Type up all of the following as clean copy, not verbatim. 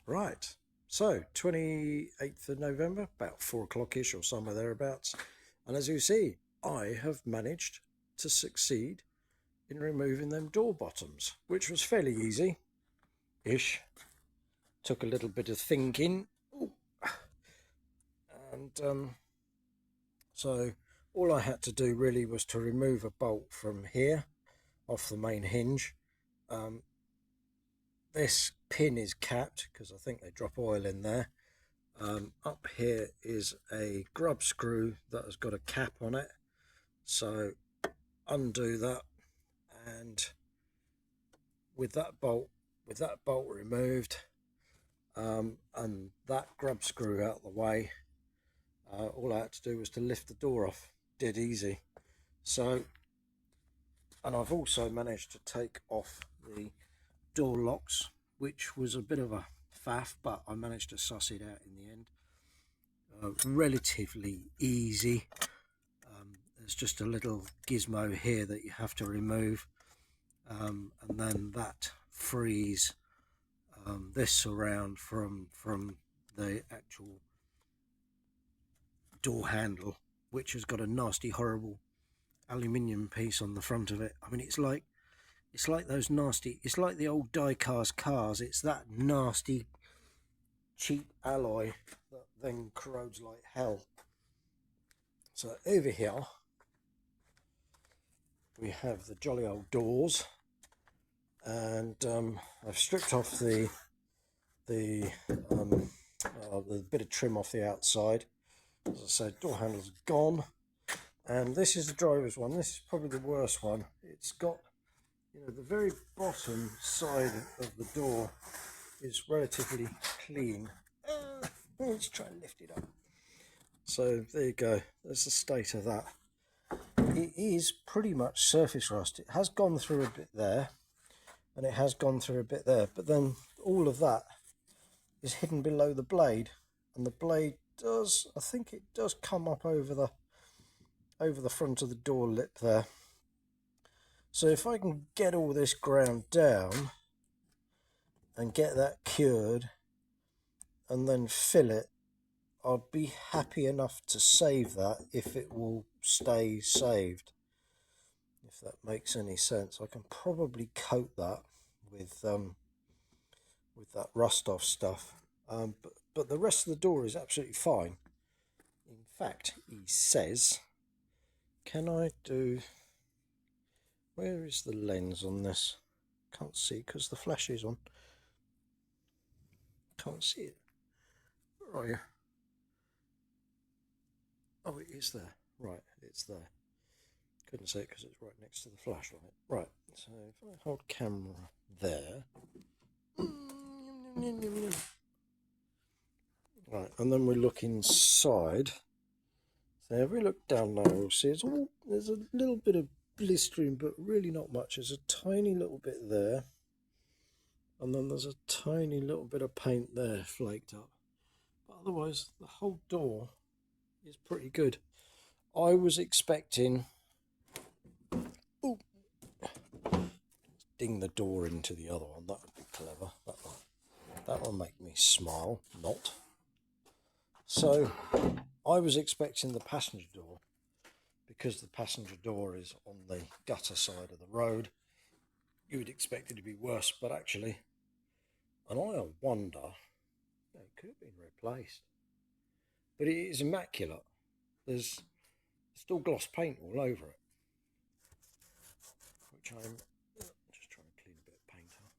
Right, so 28th of November, about 4 o'clock-ish or somewhere thereabouts. And as you see, I have managed to succeed in removing them door bottoms, which was fairly easy-ish. Took a little bit of thinking. Ooh. And so all I had to do really was to remove a bolt from here off the main hinge. Um, this pin is capped because I think they drop oil in there. Up here is a grub screw that has got a cap on it, so undo that, and with that bolt removed, and that grub screw out of the way, all I had to do was to lift the door off. Dead easy. So, and I've also managed to take off the door locks, which was a bit of a faff, but I managed to suss it out in the end. Relatively easy. There's just a little gizmo here that you have to remove, and then that frees this surround from the actual door handle, which has got a nasty, horrible aluminium piece on the front of it. I mean, it's like those nasty, it's like the old die-cast cars. It's that nasty cheap alloy that then corrodes like hell. So over here we have the jolly old doors, and I've stripped off the bit of trim off the outside. As I said, door handle's gone, and this is the driver's one. This is probably the worst one. It's got, the very bottom side of the door is relatively clean. Let's try and lift it up. So there you go. There's the state of that. It is pretty much surface rust. It has gone through a bit there, and it has gone through a bit there, but then all of that is hidden below the blade, and the blade does, I think it does come up over the front of the door lip there. So if I can get all this ground down and get that cured and then fill it, I'd be happy enough to save that if it will stay saved, if that makes any sense. I can probably coat that with that rust off stuff, but the rest of the door is absolutely fine. In fact, he says, can I do, where is the lens on this? Can't see because the flash is on. Can't see it. Where are you? Oh, it is there. Right, it's there. Couldn't see it because it's right next to the flashlight. Right, so if I hold camera there. Right, and then we look inside. So if we look down now, we'll see there's a little bit of blistering, but really not much. There's a tiny little bit there, and then there's a tiny little bit of paint there flaked up. But otherwise, the whole door is pretty good. I was expecting... Ooh, ding the door into the other one. That would be clever. That will make me smile. Not. So I was expecting the passenger door, because the passenger door is on the gutter side of the road. You would expect it to be worse, but actually, and I wonder, it could have been replaced. But it is immaculate. There's still gloss paint all over it, which I'm just trying to clean a bit of paint off.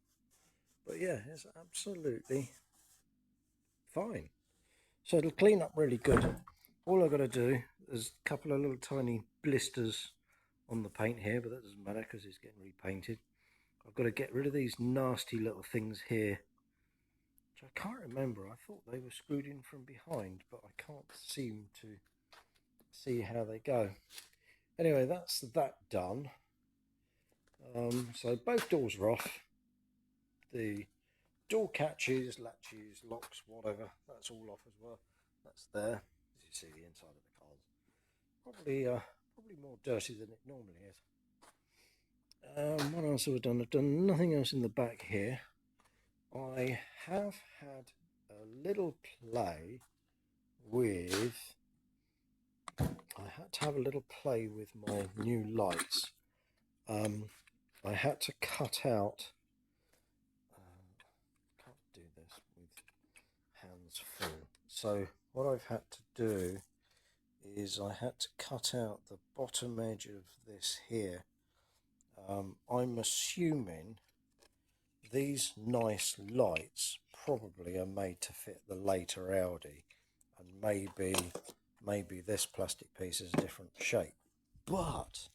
But yeah, it's absolutely fine. So it'll clean up really good. All I've got to do is a couple of little tiny blisters on the paint here, but that doesn't matter because it's getting repainted. I've got to get rid of these nasty little things here, which I can't remember. I thought they were screwed in from behind, but I can't seem to see how they go. Anyway, that's that done. So both doors are off. The door catches, latches, locks, whatever, that's all off as well. That's there. As you see, the inside of the car's probably more dirty than it normally is. What else have I done? I've done nothing else in the back here. I have had a little play with, I had to have a little play with my new lights. I had to cut out, can't do this with hands full. So what I've had to do is I had to cut out the bottom edge of this here. I'm assuming these nice lights probably are made to fit the later Audi, and maybe this plastic piece is a different shape. But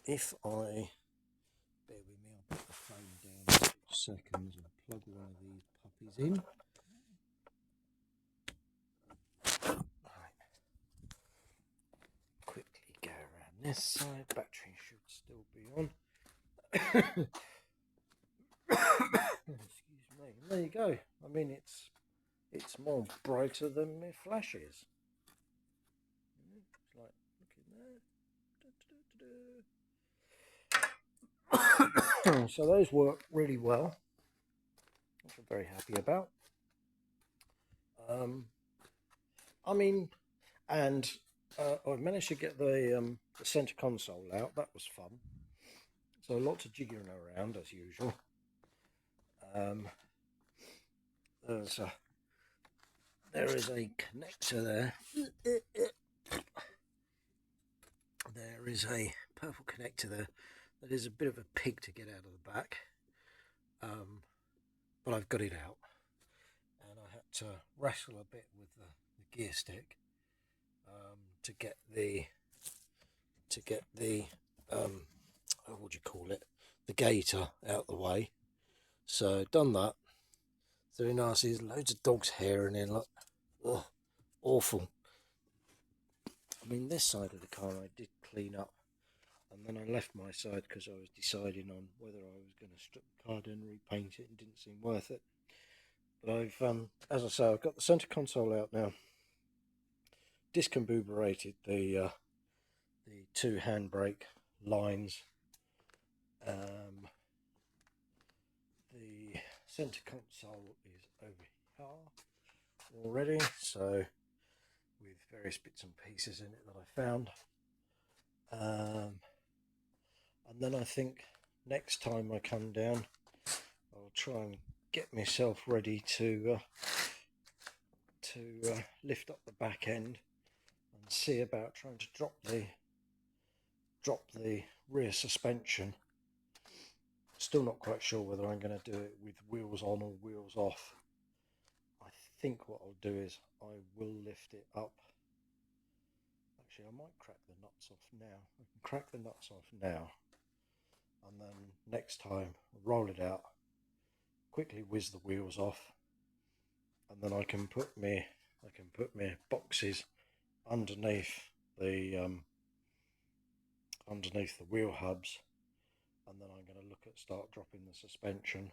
if I, bear with me, I'll put the phone down in 2 seconds and plug one of these puppies in. Right. Quickly go around this side, battery should still be on. Excuse me. There you go. I mean, it's more brighter than my flashes. It's like, look at that. So those work really well, which I'm very happy about. I mean, and I managed to get the center console out. That was fun. So lots of jiggering around as usual. There is a connector there. There is a purple connector there. That is a bit of a pig to get out of the back. But I've got it out. And I had to wrestle a bit with the gear stick to get the what do you call it? The gator out the way. So done that. Very nice. There's loads of dog's hair in here. Look, ugh, awful. I mean, this side of the car I did clean up, and then I left my side because I was deciding on whether I was going to strip the car down and repaint it, and didn't seem worth it. But I've, as I say, I've got the centre console out now. Discombobulated the 2 handbrake lines. The centre console is over here already, so with various bits and pieces in it that I found. And then I think next time I come down, I'll try and get myself ready to lift up the back end and see about trying to drop the rear suspension. Still not quite sure whether I'm going to do it with wheels on or wheels off. I think what I'll do is I will lift it up. Actually, I might crack the nuts off now. I can crack the nuts off now, and then next time roll it out, quickly whiz the wheels off, and then I can put my boxes underneath the wheel hubs, and then I'm going to look at start dropping the suspension.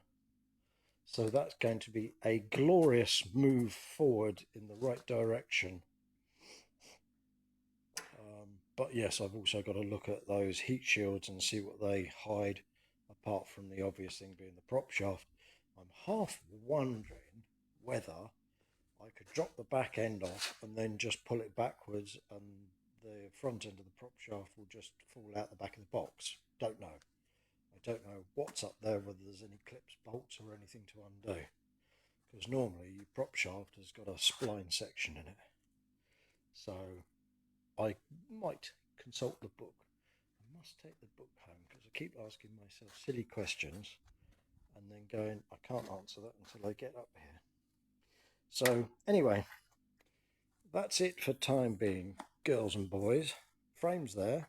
So that's going to be a glorious move forward in the right direction. But yes, I've also got to look at those heat shields and see what they hide, apart from the obvious thing being the prop shaft. I'm half wondering whether I could drop the back end off and then just pull it backwards, and the front end of the prop shaft will just fall out the back of the box. Don't know. I don't know what's up there, whether there's any clips, bolts or anything to undo, because normally your prop shaft has got a spline section in it. So I might consult the book. I must take the book home because I keep asking myself silly questions and then going, I can't answer that until I get up here. So anyway, that's it for time being, girls and boys. Frame's there,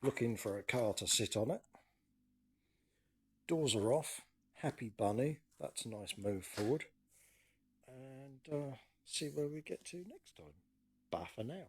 looking for a car to sit on it. Doors are off, happy bunny, that's a nice move forward. And see where we get to next time. Bye for now.